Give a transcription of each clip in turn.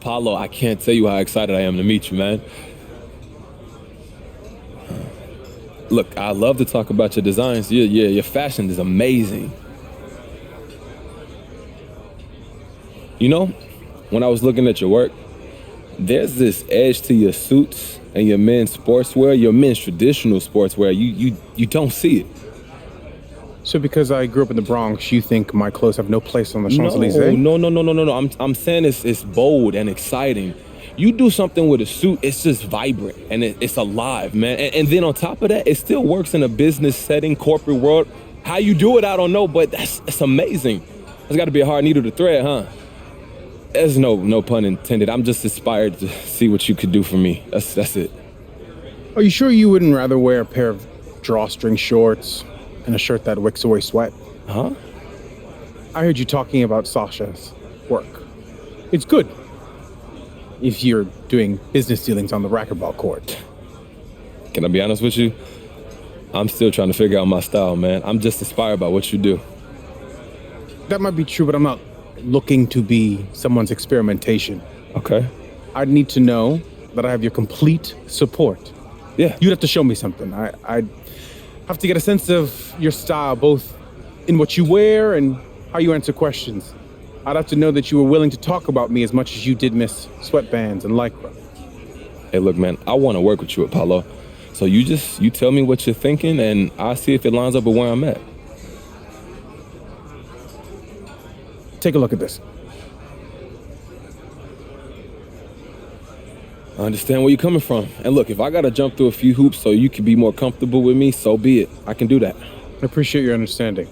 Apollo, I can't tell you how excited I am to meet you, man. Look, I love to talk about your designs. Your fashion is amazing. You know, when I was looking at your work, there's this edge to your suits and your men's sportswear, your men's traditional sportswear. You don't see it. So because I grew up in the Bronx, you think my clothes have no place on the Champs-Elysees? No. I'm saying it's bold and exciting. You do something with a suit, it's just vibrant and it's alive, man. And then on top of that, it still works in a business setting, corporate world. How you do it, I don't know, but it's amazing. It's got to be a hard needle to thread, huh? There's no pun intended. I'm just inspired to see what you could do for me. That's it. Are you sure you wouldn't rather wear a pair of drawstring shorts and a shirt that wicks away sweat? Huh? I heard you talking about Sasha's work. It's good if you're doing business dealings on the racquetball court. Can I be honest with you? I'm still trying to figure out my style, man. I'm just inspired by what you do. That might be true, but I'm not looking to be someone's experimentation. Okay. I'd need to know that I have your complete support. Yeah. You'd have to show me something. I'd have to get a sense of your style, both in what you wear and how you answer questions. I'd have to know that you were willing to talk about me as much as you did miss sweatbands and lycra. Hey, look, man, I want to work with you, Apollo. So you tell me what you're thinking, and I'll see if it lines up with where I'm at. Take a look at this. I understand where you're coming from. And look, if I got to jump through a few hoops so you can be more comfortable with me, so be it. I can do that. I appreciate your understanding.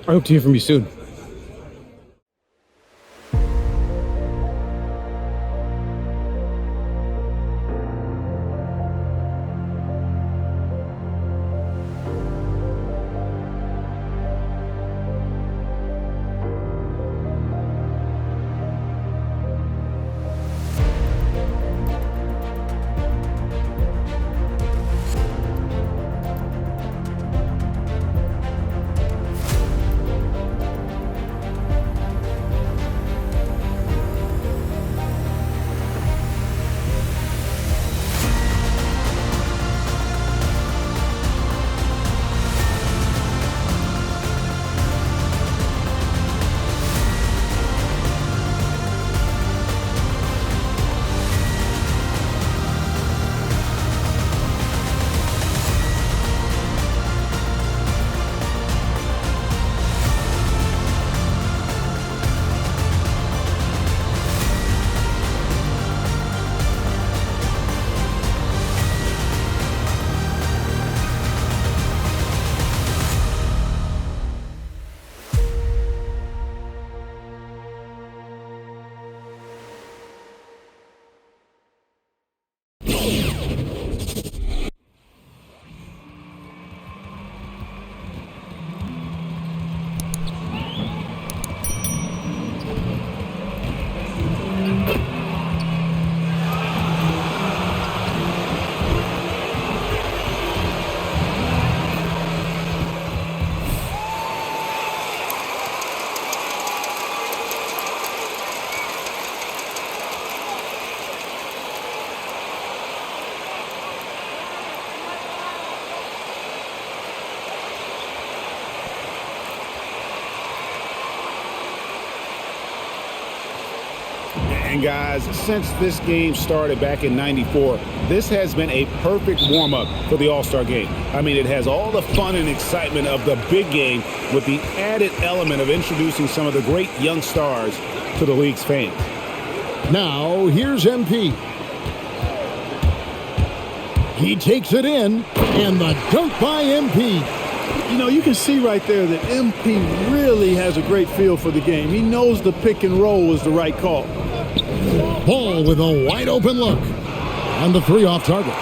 I hope to hear from you soon. And guys, since this game started back in '94, this has been a perfect warm-up for the All-Star game. I mean, it has all the fun and excitement of the big game with the added element of introducing some of the great young stars to the league's fans. Now, here's MP. He takes it in, and the dunk by MP. You know, you can see right there that MP really has a great feel for the game. He knows the pick and roll is the right call. Ball with a wide open look. And the three off target.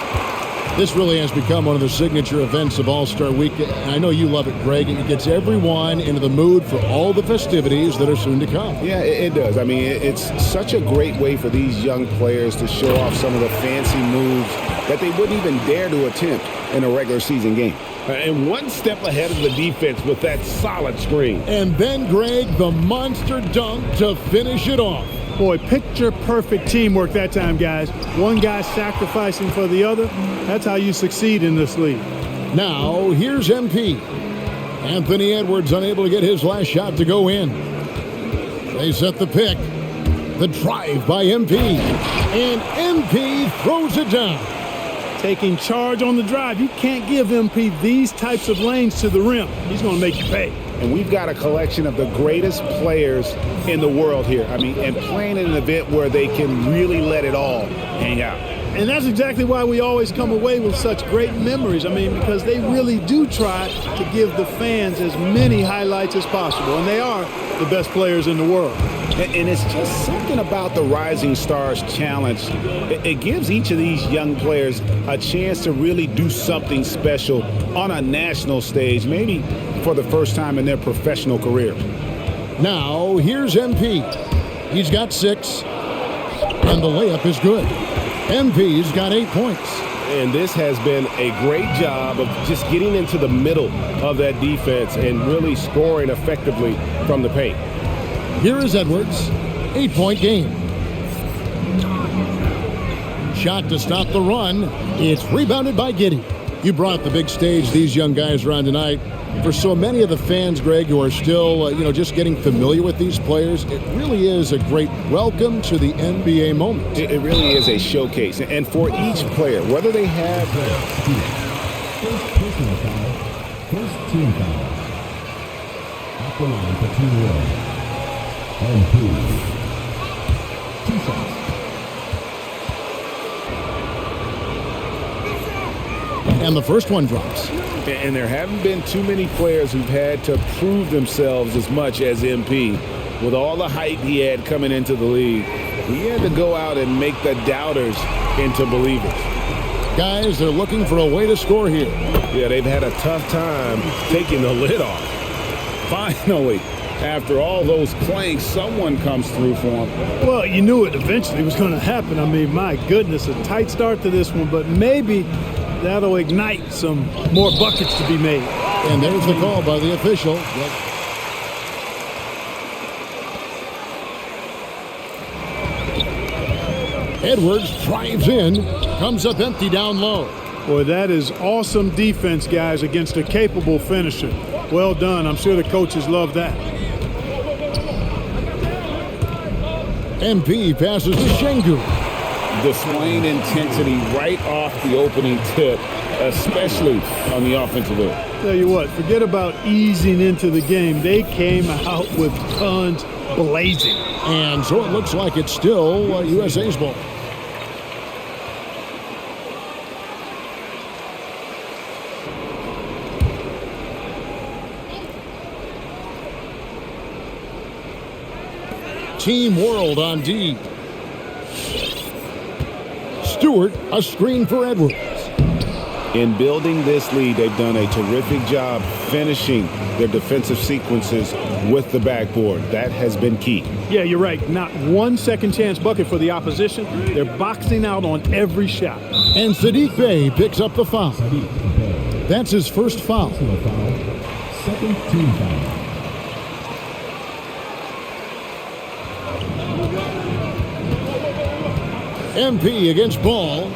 This really has become one of the signature events of All-Star Week. And I know you love it, Greg. It gets everyone into the mood for all the festivities that are soon to come. Yeah, it does. I mean, it's such a great way for these young players to show off some of the fancy moves that they wouldn't even dare to attempt in a regular season game. And one step ahead of the defense with that solid screen. And then, Greg, the monster dunk to finish it off. Boy, picture-perfect teamwork that time, guys. One guy sacrificing for the other. That's how you succeed in this league. Now, here's MP. Anthony Edwards unable to get his last shot to go in. They set the pick. The drive by MP. And MP throws it down. Taking charge on the drive. You can't give MP these types of lanes to the rim. He's going to make you pay. And we've got a collection of the greatest players in the world here. I mean, and playing in an event where they can really let it all hang out. And that's exactly why we always come away with such great memories. I mean, because they really do try to give the fans as many highlights as possible. And they are the best players in the world. And it's just something about the Rising Stars Challenge. It gives each of these young players a chance to really do something special on a national stage, maybe for the first time in their professional career. Now, here's MP. He's got 6, and the layup is good. MP's got 8 points. And this has been a great job of just getting into the middle of that defense and really scoring effectively from the paint. Here is Edwards, 8-point game. Shot to stop the run. It's rebounded by Giddey. You brought the big stage these young guys around tonight. For so many of the fans, Greg, who are still, just getting familiar with these players, it really is a great welcome to the NBA moment. It really is a showcase. And for each player, whether they have... First personal foul. First team foul. At the line for 2-1. And 2 shots. And the first one drops. And there haven't been too many players who've had to prove themselves as much as MP. With all the hype he had coming into the league, he had to go out and make the doubters into believers. Guys, they're looking for a way to score here. Yeah, they've had a tough time taking the lid off. Finally, after all those clanks, someone comes through for him. Well, you knew it eventually was going to happen. I mean, my goodness, a tight start to this one, but maybe that'll ignite some more buckets to be made. And there's the call by the official. Edwards drives in, comes up empty down low. Boy, that is awesome defense, guys, against a capable finisher. Well done. I'm sure the coaches love that. MP passes to Şengün. Displaying intensity right off the opening tip, especially on the offensive end. Tell you what, forget about easing into the game. They came out with guns blazing. And so it looks like it's still USA's ball. Team World on D. Stewart, a screen for Edwards. In building this lead, they've done a terrific job finishing their defensive sequences with the backboard. That has been key. Yeah, you're right. Not one second chance bucket for the opposition. They're boxing out on every shot. And Sadiq Bey picks up the foul. That's his first foul. Second team foul. MP against Ball.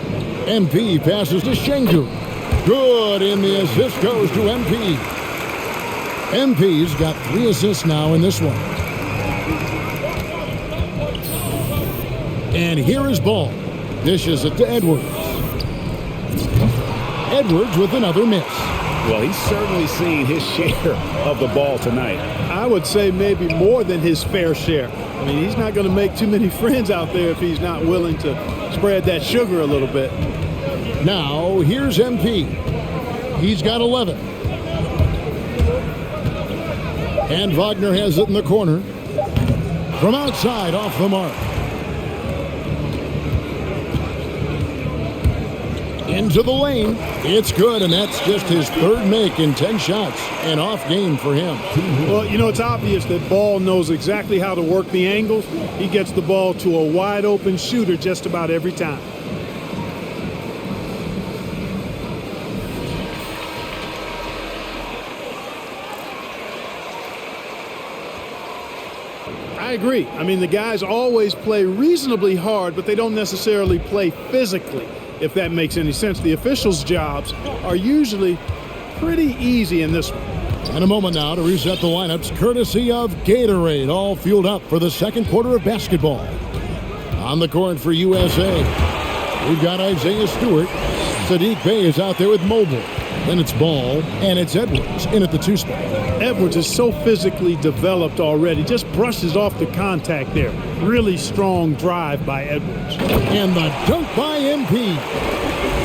MP passes to Şengün. Good, and the assist goes to MP. MP's got 3 assists now in this one. And here is Ball. Dishes it to Edwards. Edwards with another miss. Well, he's certainly seen his share of the ball tonight. I would say maybe more than his fair share. I mean, he's not going to make too many friends out there if he's not willing to spread that sugar a little bit. Now, here's MP. He's got 11. And Wagner has it in the corner. From outside, off the mark. Into the lane. It's good, and that's just his third make in 10 shots. An off game for him. Well, you know, it's obvious that Ball knows exactly how to work the angles. He gets the ball to a wide open shooter just about every time. I agree. I mean, the guys always play reasonably hard, but they don't necessarily play physically, if that makes any sense. The officials' jobs are usually pretty easy in this one. And a moment now to reset the lineups, courtesy of Gatorade, all fueled up for the second quarter of basketball. On the court for USA, we've got Isaiah Stewart. Sadiq Bey is out there with Mobile. Then it's Ball, and it's Edwards in at the 2 spot. Edwards is so physically developed already, just brushes off the contact there. Really strong drive by Edwards. And the dunk by MP.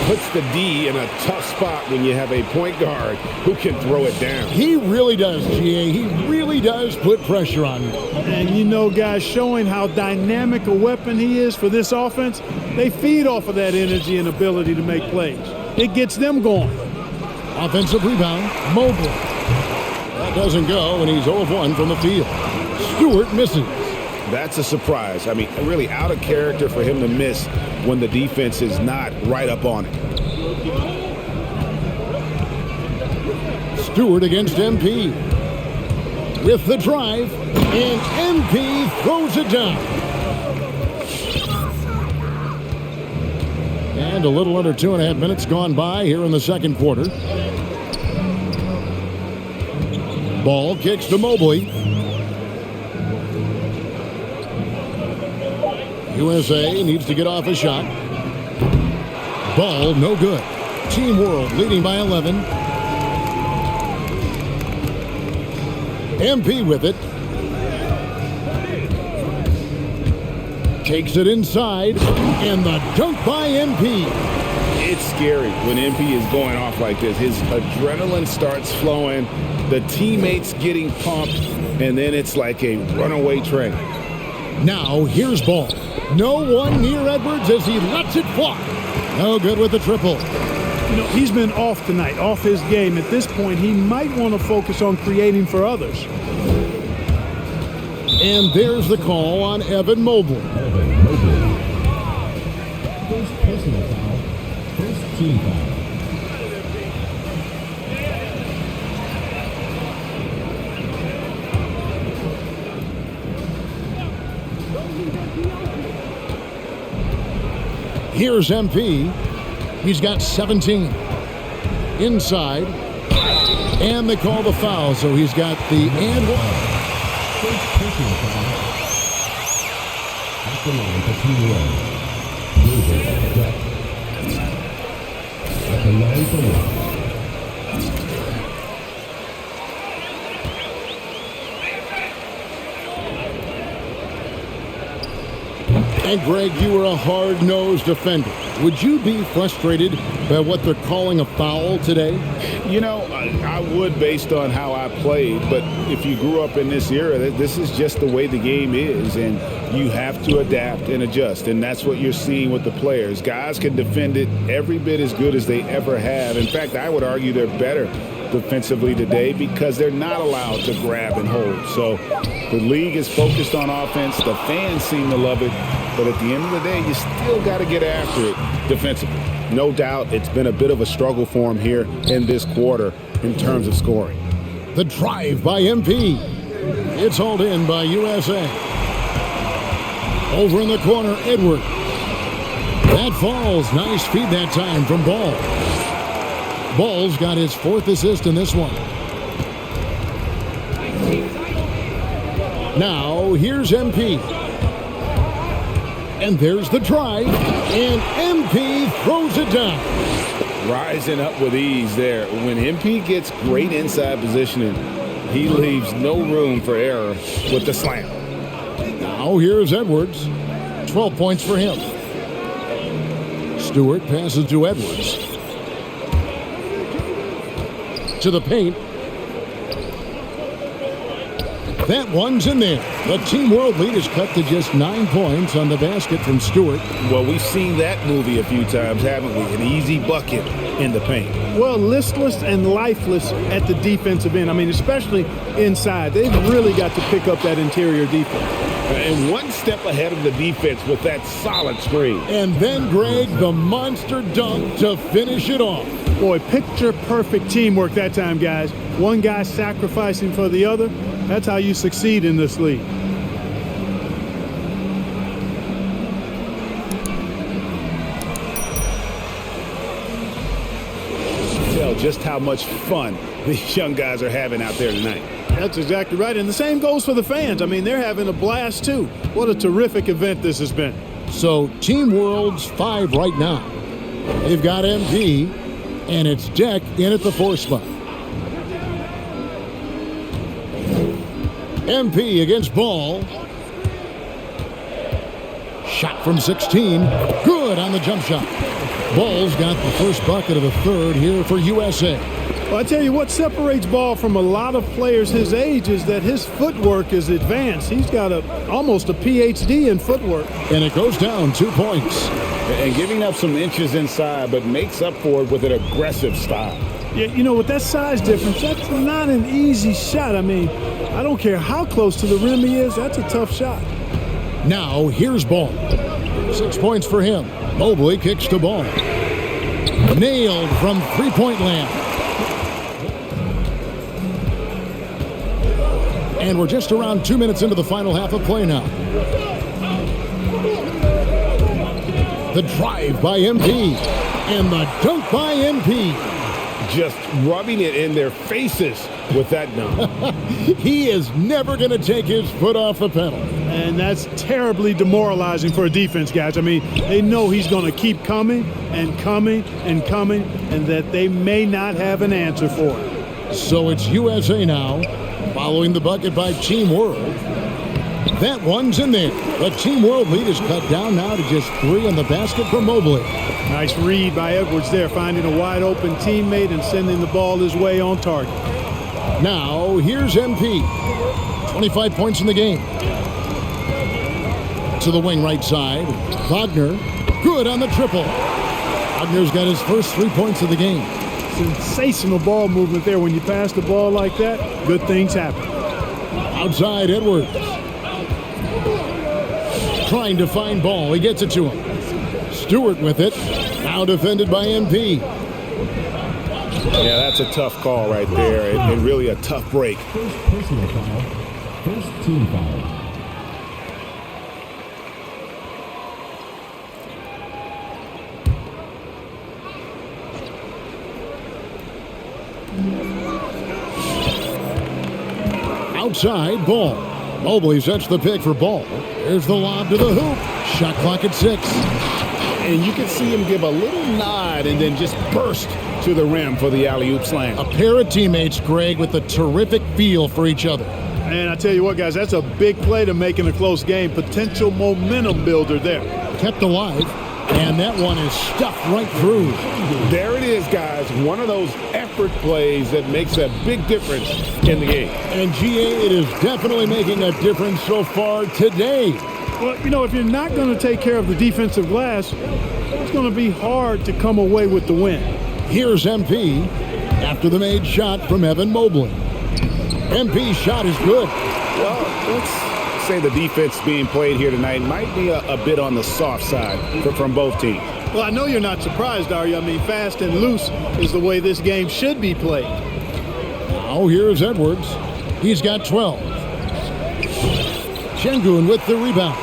Puts the D in a tough spot when you have a point guard who can throw it down. He really does, GA. He really does put pressure on him. And you know, guys, showing how dynamic a weapon he is for this offense, they feed off of that energy and ability to make plays. It gets them going. Offensive rebound, Mobile. That doesn't go, and he's 0 of 1 from the field. Stewart misses. That's a surprise. I mean, really out of character for him to miss when the defense is not right up on it. Stewart against MP. With the drive, and MP throws it down. And a little under 2.5 minutes gone by here in the second quarter. Ball kicks to Mobley. USA needs to get off a shot. Ball, no good. Team World leading by 11. MP with it. Takes it inside, and the dunk by MP. It's scary when MP is going off like this. His adrenaline starts flowing, the teammates getting pumped, and then it's like a runaway train. Now here's Ball. No one near Edwards as he lets it fly. No good with the triple. You know, he's been off tonight, off his game. At this point, he might want to focus on creating for others. And there's the call on Evan Mobley. First personal foul. First team foul. Here's MP. He's got 17. Inside. And they call the foul, so he's got the and one. First personal foul. At the line for Team Red. At the line for one. And Greg, you were a hard-nosed defender. Would you be frustrated by what they're calling a foul today? You know, I would based on how I played, but if you grew up in this era, this is just the way the game is, and you have to adapt and adjust, and that's what you're seeing with the players. Guys can defend it every bit as good as they ever have. In fact, I would argue they're better defensively today because they're not allowed to grab and hold. So the league is focused on offense. The fans seem to love it, but at the end of the day, you still got to get after it defensively. No doubt it's been a bit of a struggle for him here in this quarter in terms of scoring. The drive by MP. It's hauled in by USA. Over in the corner, Edwards. That falls. Nice feed that time from Ball. Ball's got his 4th assist in this one. Now, here's MP. And there's the drive. And MP throws it down. Rising up with ease there. When MP gets great inside positioning, he leaves no room for error with the slam. Now here's Edwards. 12 points for him. Stewart passes to Edwards. To the paint. That one's in there. The Team World lead is cut to just 9 points on the basket from Stewart. Well, we've seen that movie a few times, haven't we? An easy bucket in the paint. Well, listless and lifeless at the defensive end. I mean, especially inside. They've really got to pick up that interior defense. And one step ahead of the defense with that solid screen. And then, Greg, the monster dunk to finish it off. Boy, picture-perfect teamwork that time, guys. One guy sacrificing for the other. That's how you succeed in this league. just how much fun these young guys are having out there tonight. That's exactly right. And the same goes for the fans. I mean, they're having a blast, too. What a terrific event this has been. So Team World's 5 right now. They've got MP, and it's Deck in at the 4 spot. MP against Ball. Shot from 16. Good on the jump shot. Ball's got the first bucket of the third here for USA. Well, I tell you what separates Ball from a lot of players his age is that his footwork is advanced. He's got almost a PhD in footwork. And it goes down 2 points. And giving up some inches inside, but makes up for it with an aggressive style. Yeah, you know, with that size difference, that's not an easy shot. I mean, I don't care how close to the rim he is, that's a tough shot. Now, here's Ball. 6 points for him. Mobley kicks to Ball. Nailed from three-point land. And we're just around 2 minutes into the final half of play now. The drive by MP. And the dunk by MP. Just rubbing it in their faces with that dunk. He is never going to take his foot off the pedal. And that's terribly demoralizing for a defense, guys. I mean, they know he's going to keep coming and coming and coming, and that they may not have an answer for it. So it's USA now, following the bucket by Team World. That one's in there. The Team World lead is cut down now to just 3 on the basket for Mobley. Nice read by Edwards there, finding a wide-open teammate and sending the ball his way on target. Now, here's MP. 25 points in the game. To the wing right side. Wagner, good on the triple. Wagner's got his first 3 points of the game. Sensational ball movement there. When you pass the ball like that, good things happen. Outside, Edwards. Trying to find Ball. He gets it to him. Stewart with it. Now defended by MP. Yeah, that's a tough call right there, and really a tough break. First personal foul. First team foul. Outside, Ball. Mobley sets the pick for Ball. There's the lob to the hoop. Shot clock at 6. And you can see him give a little nod and then just burst to the rim for the alley-oop slam. A pair of teammates, Greg, with a terrific feel for each other. And I tell you what, guys, that's a big play to make in a close game. Potential momentum builder there. Kept alive, and that one is stuffed right through. There it is, guys. One of those effort plays that makes a big difference in the game. And GA, it is definitely making a difference so far today. Well, you know, if you're not going to take care of the defensive glass, it's going to be hard to come away with the win. Here's MP after the made shot from Evan Mobley. MP's shot is good. Well, let's say the defense being played here tonight might be a bit on the soft side from both teams. Well, I know you're not surprised, are you? I mean, fast and loose is the way this game should be played. Now here's Edwards. He's got 12. Şengün with the rebound.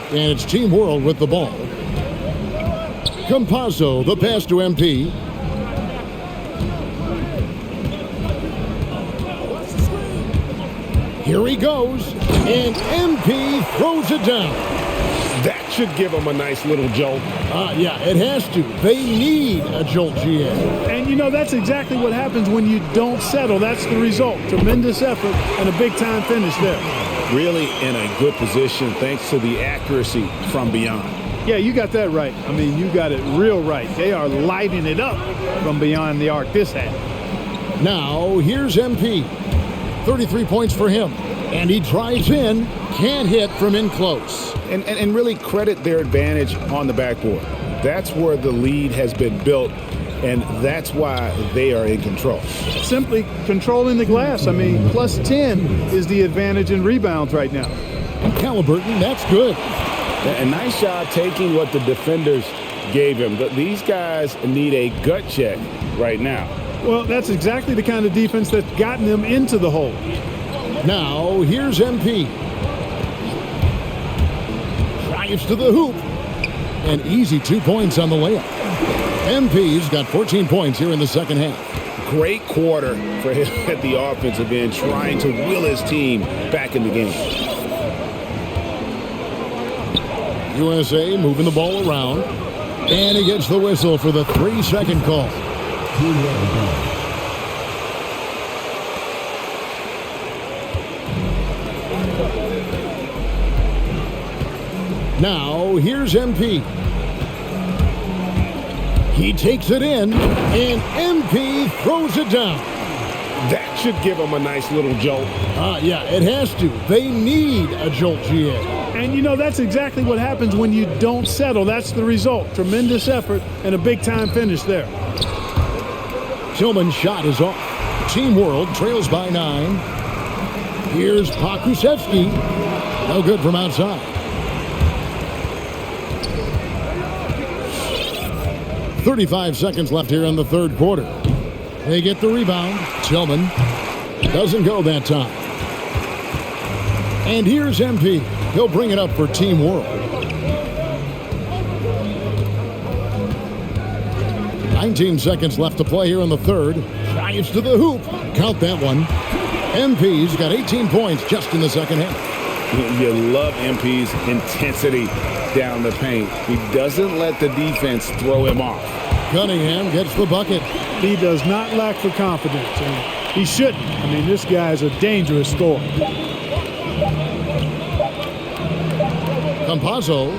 And it's Team World with the ball. Campazzo, the pass to MP. Here he goes, and MP throws it down. That should give them a nice little jolt. Yeah, it has to. They need a jolt, GA. And, you know, that's exactly what happens when you don't settle. That's the result. Tremendous effort and a big-time finish there. Really in a good position thanks to the accuracy from beyond. Yeah, you got that right. I mean, you got it real right. They are lighting it up from beyond the arc this half. Now, here's MP. 33 points for him. And he drives in, can't hit from in close. And really credit their advantage on the backboard. That's where the lead has been built, and that's why they are in control. Simply controlling the glass. I mean, plus 10 is the advantage in rebounds right now. Halliburton, that's good. A nice job taking what the defenders gave him. These guys need a gut check right now. Well, that's exactly the kind of defense that's gotten them into the hole. Now, here's MP. Drives to the hoop. An easy 2 points on the layup. MP's got 14 points here in the second half. Great quarter for him at the offensive end, trying to will his team back in the game. USA moving the ball around. And he gets the whistle for the 3-second call. Now, here's MP. He takes it in, and MP throws it down. That should give him a nice little jolt. Yeah, it has to. They need a jolt, GA. And, you know, that's exactly what happens when you don't settle. That's the result. Tremendous effort and a big-time finish there. Tillman's shot is off. Team World trails by 9. Here's Pakusevsky. No good from outside. 35 seconds left here in the third quarter. They get the rebound. Tillman doesn't go that time. And here's MP. He'll bring it up for Team World. 19 seconds left to play here in the third. Drives to the hoop. Count that one. MP's got 18 points just in the second half. You love MP's intensity down the paint. He doesn't let the defense throw him off. Cunningham gets the bucket. He does not lack for confidence, and he shouldn't. I mean, this guy is a dangerous scorer. Campazzo.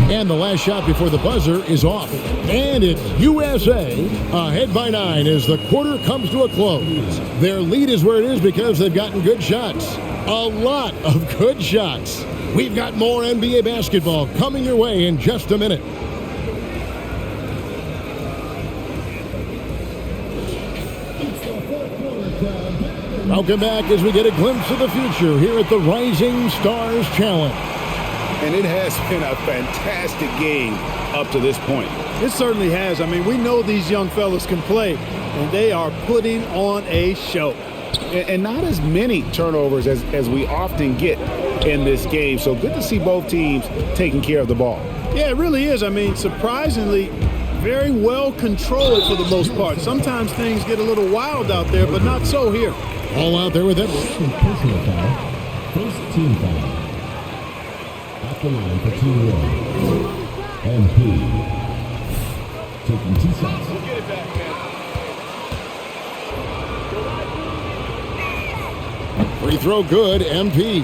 And the last shot before the buzzer is off. And it's USA ahead by 9 as the quarter comes to a close. Their lead is where it is because they've gotten good shots. A lot of good shots. We've got more NBA basketball coming your way in just a minute. Welcome back as we get a glimpse of the future here at the Rising Stars Challenge. And it has been a fantastic game up to this point. It certainly has. I mean, we know these young fellas can play, and they are putting on a show. And not as many turnovers as we often get in this game. So good to see both teams taking care of the ball. Yeah, it really is. I mean, surprisingly, very well controlled for the most part. Sometimes things get a little wild out there, but not so here. All out there with it. Personal foul. First team foul. At the line for Team World. MP. Taking 2 shots. We'll get it back, man. Free throw good, MP.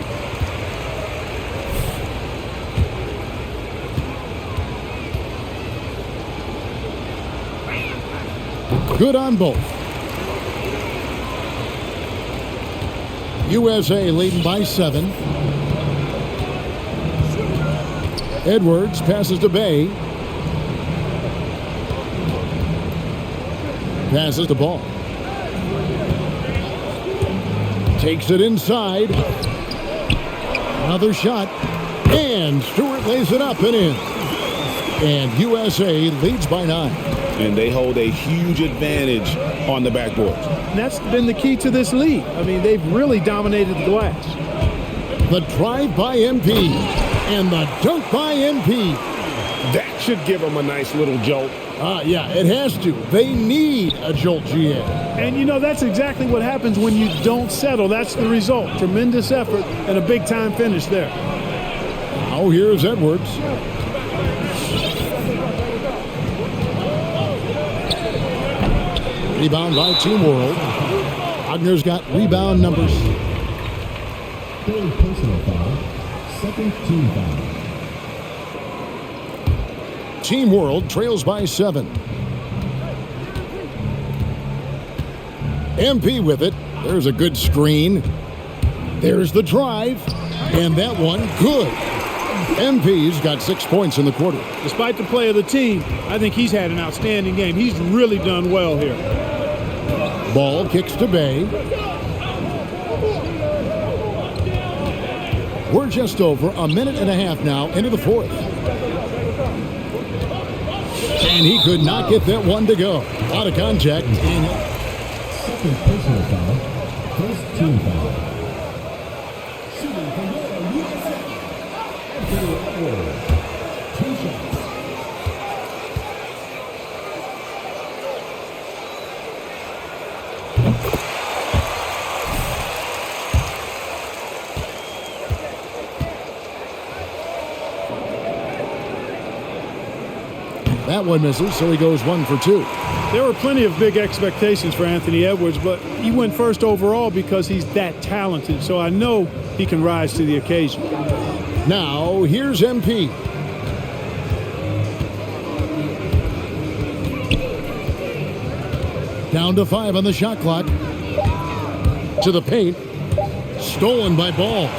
Good on both. USA leading by 7. Edwards passes to Bay. Passes the ball. Takes it inside. Another shot. And Stewart lays it up and in. And USA leads by 9. And they hold a huge advantage on the backboard. And that's been the key to this lead. I mean, they've really dominated the glass. The drive by MP. And the dunk by MP. That should give them a nice little jolt. Yeah, it has to. They need a jolt, GA. And, you know, that's exactly what happens when you don't settle. That's the result. Tremendous effort and a big-time finish there. Now here's Edwards. Rebound by Team World. Wagner's got rebound numbers. Third personal foul. Second team foul. Team World trails by 7. MP with it. There's a good screen. There's the drive. And that one, good. MP's got 6 points in the quarter. Despite the play of the team, I think he's had an outstanding game. He's really done well here. Ball kicks to Bay. We're just over a minute and a half now into the fourth. And he could not get that one to go. Out of contact. Second personal foul. First team foul. Shooting from the USA. Anthony Edwards. 2 shots. That one misses, so he goes 1 for 2. There were plenty of big expectations for Anthony Edwards, but he went first overall because he's that talented. So I know he can rise to the occasion. Now, here's MP. Down to 5 on the shot clock. To the paint. Stolen by Ball.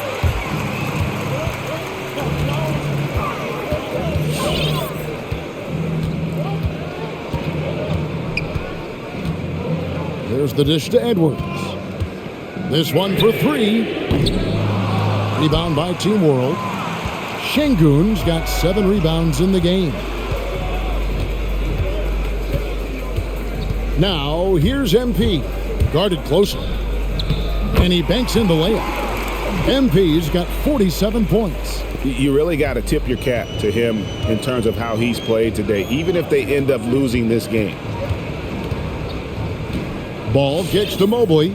There's the dish to Edwards. This one for 3. Rebound by Team World. Şengün's got 7 rebounds in the game. Now, here's MP. Guarded closely. And he banks in the layup. MP's got 47 points. You really got to tip your cap to him in terms of how he's played today, even if they end up losing this game. Ball kicks to Mobley.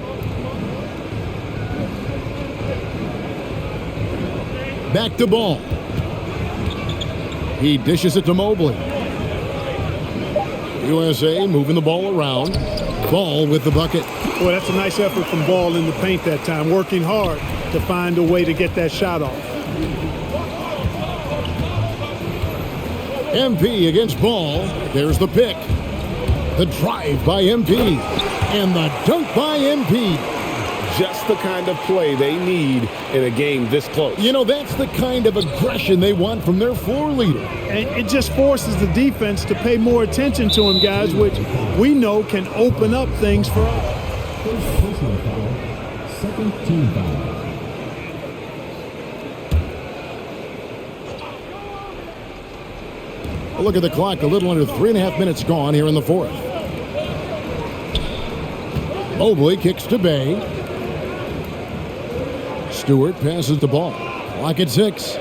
Back to Ball. He dishes it to Mobley. USA moving the ball around. Ball with the bucket. Boy, that's a nice effort from Ball in the paint that time, working hard to find a way to get that shot off. MP against Ball. There's the pick. The drive by MP. And the dunk by MP. Just the kind of play they need in a game this close. You know, that's the kind of aggression they want from their floor leader. And it just forces the defense to pay more attention to him, guys, which we know can open up things for us. First personal foul. Second team foul. A look at the clock, a little under 3.5 minutes gone here in the fourth. Mobley kicks to Bay. Stewart passes the ball. Clock at 6.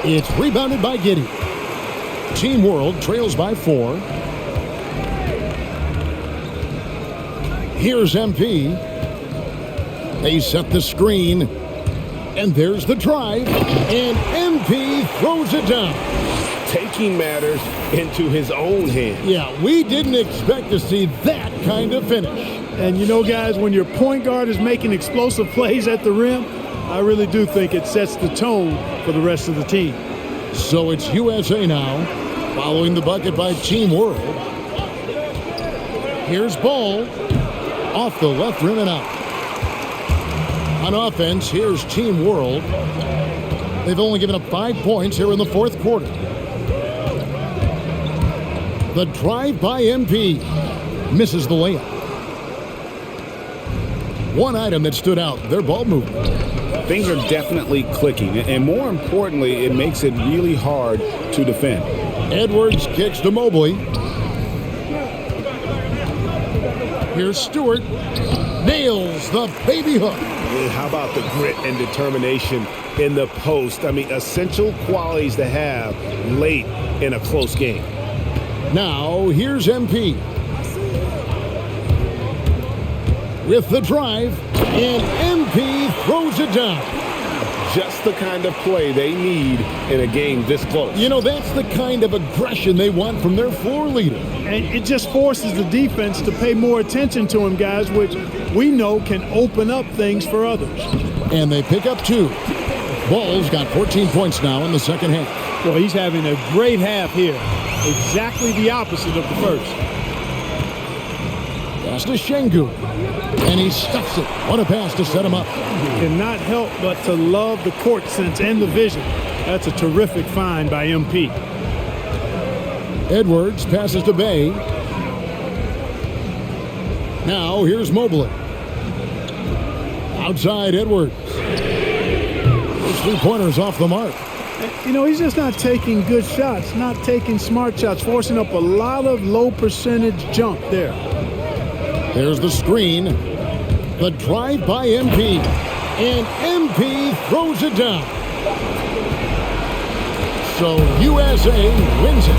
It's rebounded by Giddey. Team World trails by 4. Here's MP. They set the screen. And there's the drive. And MP throws it down. Taking matters into his own hands. Yeah, we didn't expect to see that kind of finish. And you know, guys, when your point guard is making explosive plays at the rim, I really do think it sets the tone for the rest of the team. So it's USA now, following the bucket by Team World. Here's Ball, off the left rim and out. On offense, here's Team World. They've only given up 5 points here in the fourth quarter. The drive by MP misses the layup. One item that stood out, their ball movement. Things are definitely clicking, and more importantly, it makes it really hard to defend. Edwards kicks to Mobley. Here's Stewart. Nails the baby hook. How about the grit and determination in the post? I mean, essential qualities to have late in a close game. Now, here's MP. With the drive, and MP throws it down. Just the kind of play they need in a game this close. You know, that's the kind of aggression they want from their floor leader. And it just forces the defense to pay more attention to him, guys, which we know can open up things for others. And they pick up 2. Ball's got 14 points now in the second half. Well, he's having a great half here. Exactly the opposite of the first. Pass to Şengün. And he stuffs it. What a pass to set him up. Cannot help but to love the court sense and the vision. That's a terrific find by MP. Edwards passes to Bay. Now here's Mobley. Outside Edwards. Those 3-pointers off the mark. You know, he's just not taking good shots, not taking smart shots, forcing up a lot of low percentage jump there. There's the screen. The drive by MP. And MP throws it down. So USA wins it.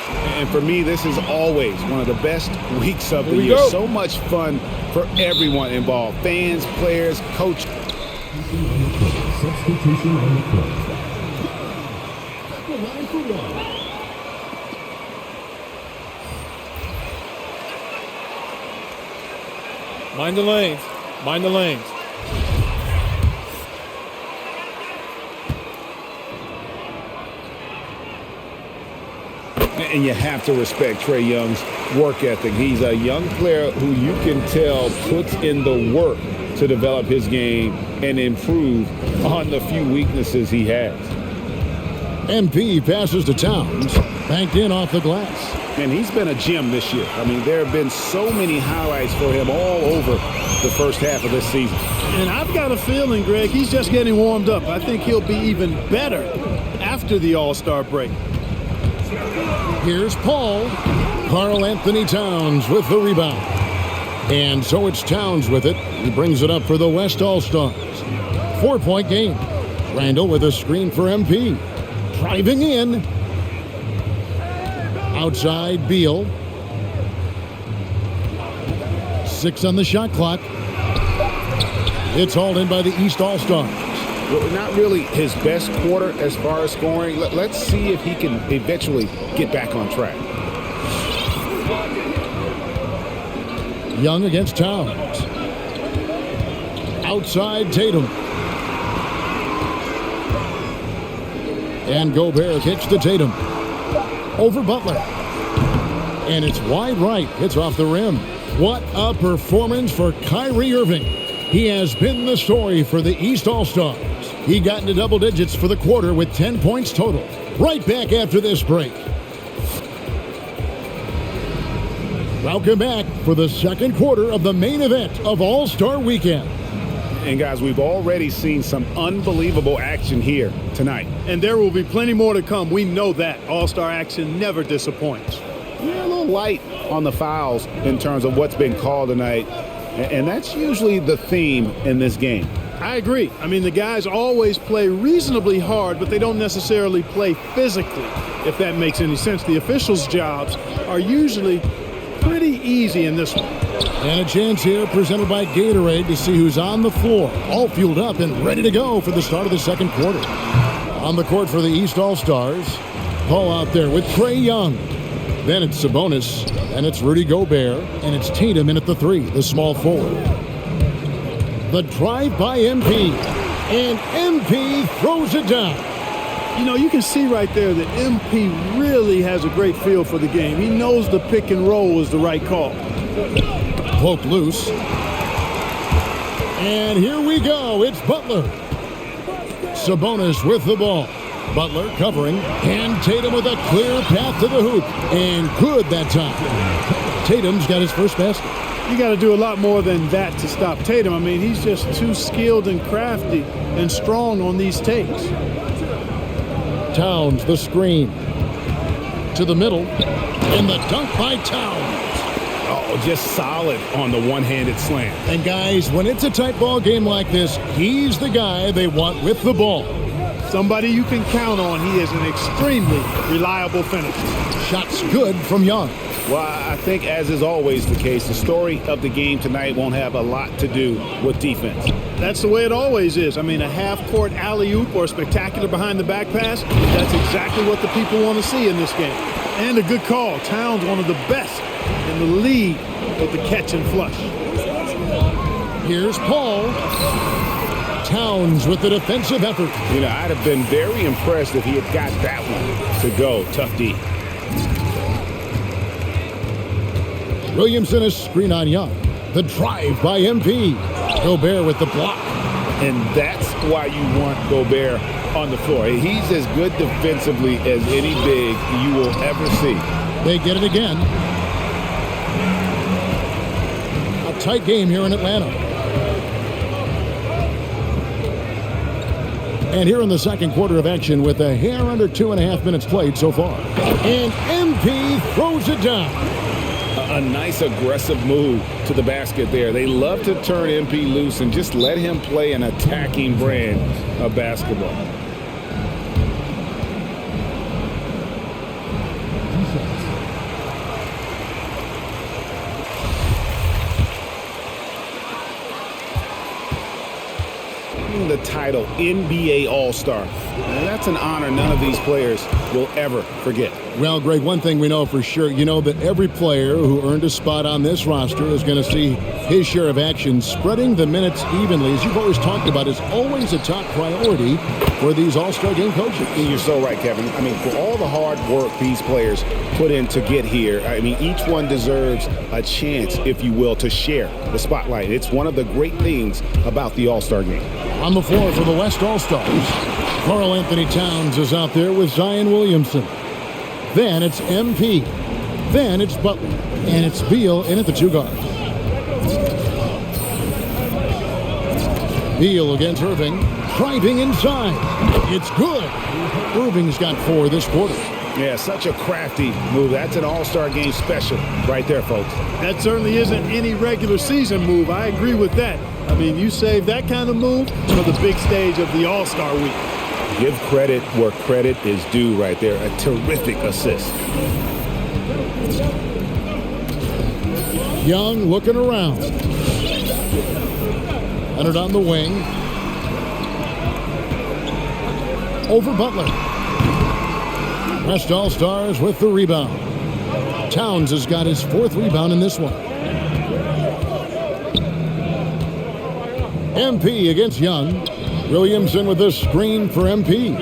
And for me, this is always one of the best weeks of the Here we year. go. So much fun for everyone involved. Fans, players, coach. Substitution on the court. The line for one. Mind the lanes. Mind the lanes. And you have to respect Trae Young's work ethic. He's a young player who you can tell puts in the work to develop his game and improve on the few weaknesses he has. MP passes to Towns, banked in off the glass. And he's been a gem this year. I mean, there have been so many highlights for him all over the first half of this season. And I've got a feeling, Greg, he's just getting warmed up. I think he'll be even better after the All-Star break. Here's Paul. Karl Anthony Towns with the rebound. And so it's Towns with it. He brings it up for the West All-Stars. 4-point game. Randall with a screen for MP. Driving in. Outside, Beal. 6 on the shot clock. It's hauled in by the East All-Stars. Well, not really his best quarter as far as scoring. Let's see if he can eventually get back on track. Young against Towns. Outside, Tatum. And Gobert kicks to Tatum. Over Butler. And it's wide right. Hits off the rim. What a performance for Kyrie Irving. He has been the story for the East All-Stars. He got into double digits for the quarter with 10 points total. Right back after this break. Welcome back for the second quarter of the main event of All-Star Weekend. And guys, we've already seen some unbelievable action here tonight. And there will be plenty more to come. We know that. All-Star action never disappoints. Yeah, a little light on the fouls in terms of what's been called tonight. And that's usually the theme in this game. I agree. I mean, the guys always play reasonably hard, but they don't necessarily play physically, if that makes any sense. The officials' jobs are usually pretty easy in this one. And a chance here presented by Gatorade to see who's on the floor, all fueled up and ready to go for the start of the second quarter. On the court for the East All-Stars, Paul out there with Trae Young. Then it's Sabonis, and it's Rudy Gobert, and it's Tatum in at the 3, the small forward. The drive by MP, and MP throws it down. You know, you can see right there that MP really has a great feel for the game. He knows the pick and roll is the right call. Poke loose. And here we go. It's Butler. Sabonis with the ball. Butler covering. And Tatum with a clear path to the hoop. And good that time. Tatum's got his first basket. You got to do a lot more than that to stop Tatum. I mean, he's just too skilled and crafty and strong on these takes. Towns, the screen. To the middle. And the dunk by Towns. Oh, just solid on the one-handed slam. And guys, when it's a tight ball game like this, he's the guy they want with the ball. Somebody you can count on. He is an extremely reliable finisher. Shots good from Young. Well, I think, as is always the case, the story of the game tonight won't have a lot to do with defense. That's the way it always is. I mean, a half-court alley-oop or a spectacular behind-the-back pass, that's exactly what the people want to see in this game. And a good call. Towns, one of the best in the league with the catch and flush. Here's Paul. Towns with the defensive effort. You know, I'd have been very impressed if he had got that one to go. Tough D. Williamson a screen on Young. The drive by MP. Gobert with the block. And that's why you want Gobert on the floor. He's as good defensively as any big you will ever see. They get it again. A tight game here in Atlanta. And here in the second quarter of action with a hair under 2.5 minutes played so far. And MP throws it down. A nice aggressive move to the basket there. They love to turn MP loose and just let him play an attacking brand of basketball. the title NBA All-Star. And that's an honor none of these players will ever forget. Well, Greg, one thing we know for sure, you know that every player who earned a spot on this roster is going to see his share of action. Spreading the minutes evenly, as you've always talked about, is always a top priority for these All-Star Game coaches. And you're so right, Kevin. I mean, for all the hard work these players put in to get here, I mean, each one deserves a chance, if you will, to share the spotlight. It's one of the great things about the All-Star Game. On the floor for the West All-Stars, Karl Anthony Towns is out there with Zion Williamson. Then it's MP. Then it's Butler. And it's Beal in at the two guards. Beal against Irving. Driving inside. It's good. Irving's got 4 this quarter. Yeah, such a crafty move. That's an All-Star Game special right there, folks. That certainly isn't any regular season move. I agree with that. I mean, you save that kind of move for the big stage of the All-Star Week. Give credit where credit is due right there. A terrific assist. Young looking around. Leonard on the wing. Over Butler. West All-Stars with the rebound. Towns has got his 4th rebound in this one. MP against Young. Williamson with the screen for MP.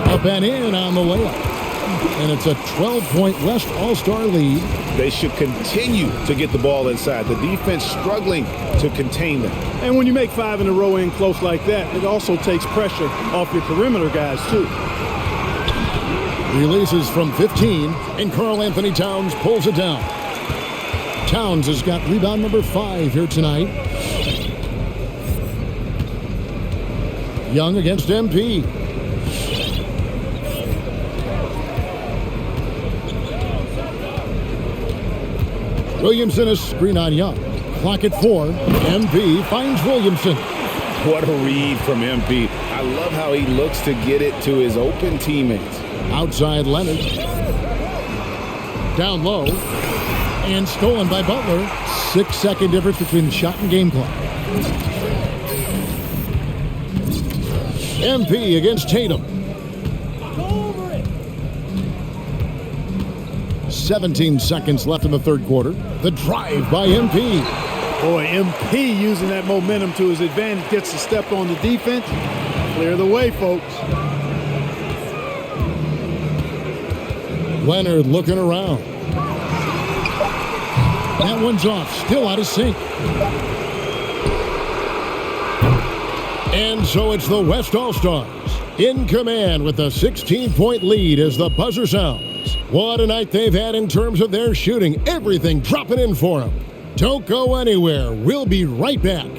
Up and in on the layup. And it's a 12-point West All-Star lead. They should continue to get the ball inside. The defense struggling to contain them. And when you make 5 in a row in close like that, it also takes pressure off your perimeter guys, too. Releases from 15, and Karl Anthony Towns pulls it down. Towns has got rebound number 5 here tonight. Young against MP. Williamson is screen on Young. Clock at 4. MP finds Williamson. What a read from MP. I love how he looks to get it to his open teammates. Outside Leonard. Down low. And stolen by Butler. 6-second difference between the shot and game clock. MP against Tatum. 17 seconds left in the third quarter. The drive by MP. Boy, MP using that momentum to his advantage, gets to step on the defense. Clear the way, folks. Leonard looking around. That one's off, still out of sync. And so it's the West All-Stars in command with a 16-point lead as the buzzer sounds. What a night they've had in terms of their shooting. Everything dropping in for them. Don't go anywhere. We'll be right back.